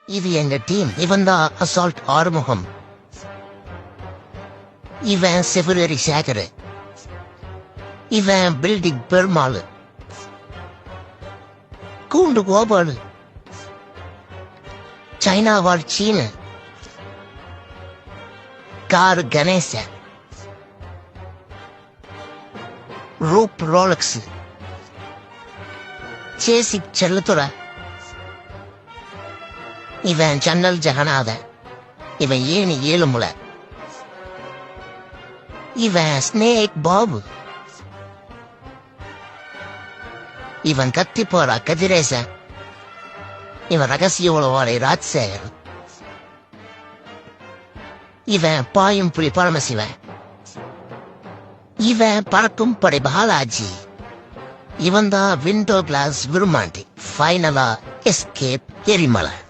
இது எங்க டீம். இவன் தான் அசால்ட் ஆறுமுகம். இவன் செப்ரவரி சேகர். இவன் பில்டிங் பெருமாள். கூண்டு கோபால். சைனாவால் சீன. கார் கணேச. ரூப் ரோலக்ஸ். சேசிக் செல்லத்துறை. இவன் ஜன்னல் ஜெகநாத. இவன் ஏணி ஏழுமுலை. இவன் ஸ்னேக் பாபு. இவன் கத்தி போறா கதிரேசன். இவன் ரகசிய உளவாளி ராஜ்சேகர். இவன் பாயும் புலி பரமசிவன். இவன் பறக்கும் படை பாலாஜி. இவன் தான் விண்டோ கிளாஸ் விரும்மாண்டி. ஃபைனலா எஸ்கேப் எரிமலை.